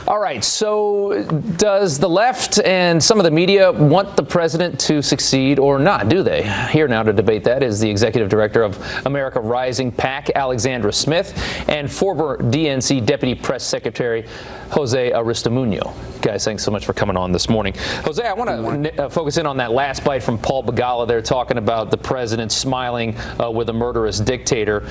All right, so does the left and some of the media want the president to succeed or not, do they? Here now to debate that is the executive director of America Rising PAC, Alexandra Smith, and former DNC Deputy Press Secretary Jose Aristimuño. Guys, thanks so much for coming on this morning. Jose, I want to focus in on that last bite from Paul Begala there, talking about the president smiling with a murderous dictator.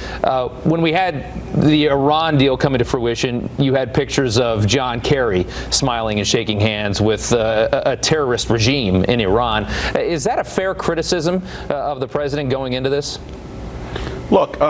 When we had the Iran deal coming to fruition, you had pictures of John Kerry smiling and shaking hands with a terrorist regime in Iran. Is that a fair criticism of the president going into this? Look,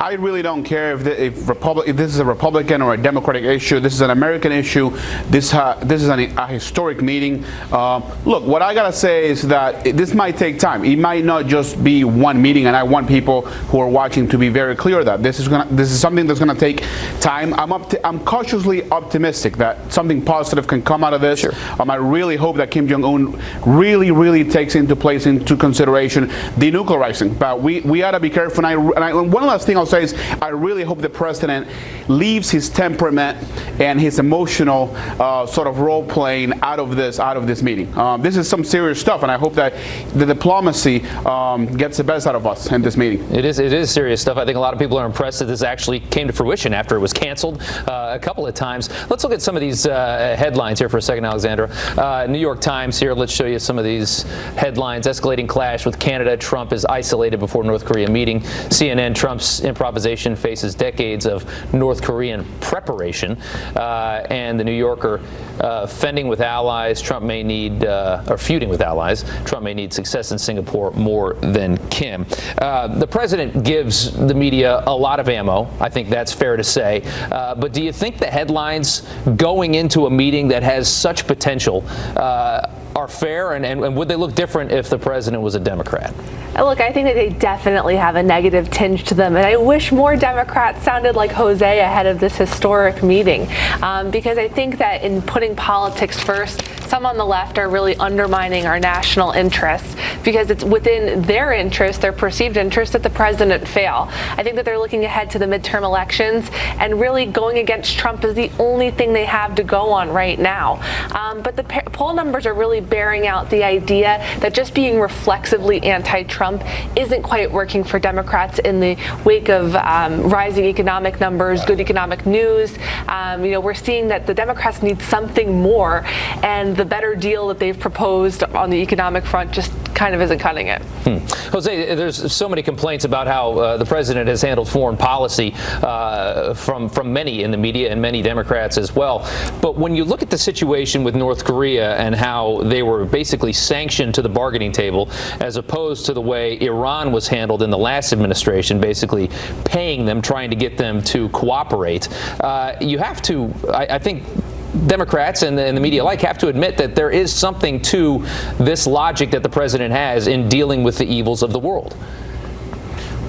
I really don't care if this is a Republican or a Democratic issue. This is an American issue. This is a historic meeting. Look, what I gotta say is that this might take time. It might not just be one meeting, and I want people who are watching to be very clear that this is something that's gonna take time. I'm cautiously optimistic that something positive can come out of this. Sure. I really hope that Kim Jong-un really takes into consideration denuclearizing. But we ought to be careful. And one last thing I'll say is I really hope the president leaves his temperament and his emotional sort of role playing out of this meeting. This is some serious stuff, and I hope that the diplomacy gets the best out of us in this meeting. It is serious stuff. I think a lot of people are impressed that this actually came to fruition after it was canceled a couple of times. Let's look at some of these headlines here for a second, Alexandra. New York Times here. Let's show you some of these headlines. Escalating clash with Canada. Trump is isolated before North Korea meeting. CNN. Trump's improvisation faces decades of North Korean preparation. And the New Yorker, fending with allies, Trump may need, or feuding with allies, Trump may need success in Singapore more than Kim. The president gives the media a lot of ammo. I think that's fair to say. But do you think the headlines going into a meeting that has such potential are fair, and would they look different if the president was a Democrat? Look, I think that they definitely have a negative tinge to them, and I wish more Democrats sounded like Jose ahead of this historic meeting, because I think that in putting politics first, some on the left are really undermining our national interests because it's within their interest, their perceived interest, that the president fail. I think that they're looking ahead to the midterm elections, and really going against Trump is the only thing they have to go on right now. But the poll numbers are really bearing out the idea that just being reflexively anti-Trump isn't quite working for Democrats in the wake of rising economic numbers, good economic news. We're seeing that the Democrats need something more, and the better deal that they've proposed on the economic front just kind of isn't cutting it. Jose, there's so many complaints about how the president has handled foreign policy from many in the media and many Democrats as well. But when you look at the situation with North Korea and how they were basically sanctioned to the bargaining table, as opposed to the way Iran was handled in the last administration, basically paying them, trying to get them to cooperate, you have to, I think, Democrats and the media alike have to admit that there is something to this logic that the president has in dealing with the evils of the world.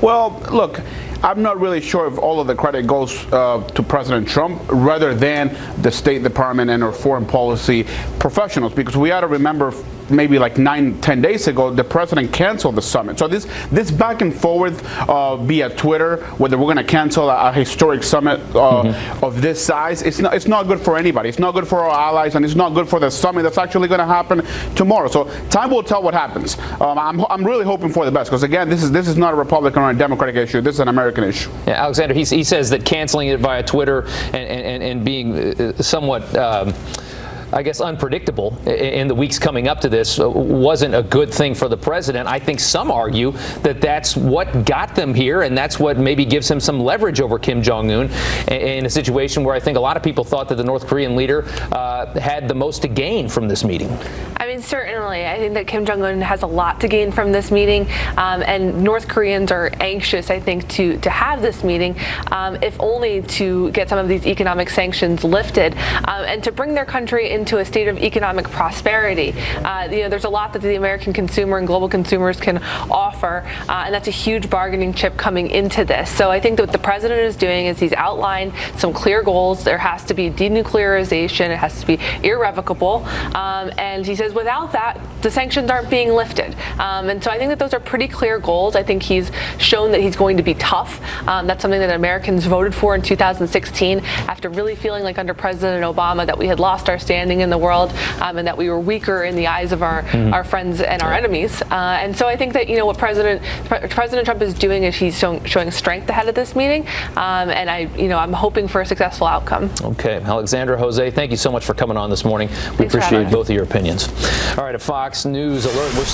Well, look, I'm not really sure if all of the credit goes to President Trump rather than the State Department and our foreign policy professionals, because we ought to remember maybe like 9-10 days ago, the president canceled the summit. So this back and forth via Twitter, whether we're going to cancel a historic summit of this size, it's not good for anybody. It's not good for our allies, and it's not good for the summit that's actually going to happen tomorrow. So time will tell what happens. I'm really hoping for the best, because again, this is not a Republican or a Democratic issue. This is an American issue. Yeah, Alexander, he says that canceling it via Twitter and being somewhat I guess, unpredictable in the weeks coming up to this wasn't a good thing for the president. I think some argue that that's what got them here, and that's what maybe gives him some leverage over Kim Jong-un in a situation where I think a lot of people thought that the North Korean leader had the most to gain from this meeting. I mean, certainly. I think that Kim Jong-un has a lot to gain from this meeting, and North Koreans are anxious, I think, to have this meeting, if only to get some of these economic sanctions lifted, and to bring their country into a state of economic prosperity. There's a lot that the American consumer and global consumers can offer, and that's a huge bargaining chip coming into this. So I think that what the president is doing is he's outlined some clear goals. There has to be denuclearization. It has to be irrevocable. And he says without that, the sanctions aren't being lifted. And so I think that those are pretty clear goals. I think he's shown that he's going to be tough. That's something that Americans voted for in 2016 after really feeling like under President Obama that we had lost our standing in the world and that we were weaker in the eyes of our friends and our enemies. And so I think that what President Trump is doing is he's showing strength ahead of this meeting, and I'm hoping for a successful outcome. Okay, Alexandra, Jose, thank you so much for coming on this morning. We appreciate both of your opinions. All right, a Fox News alert.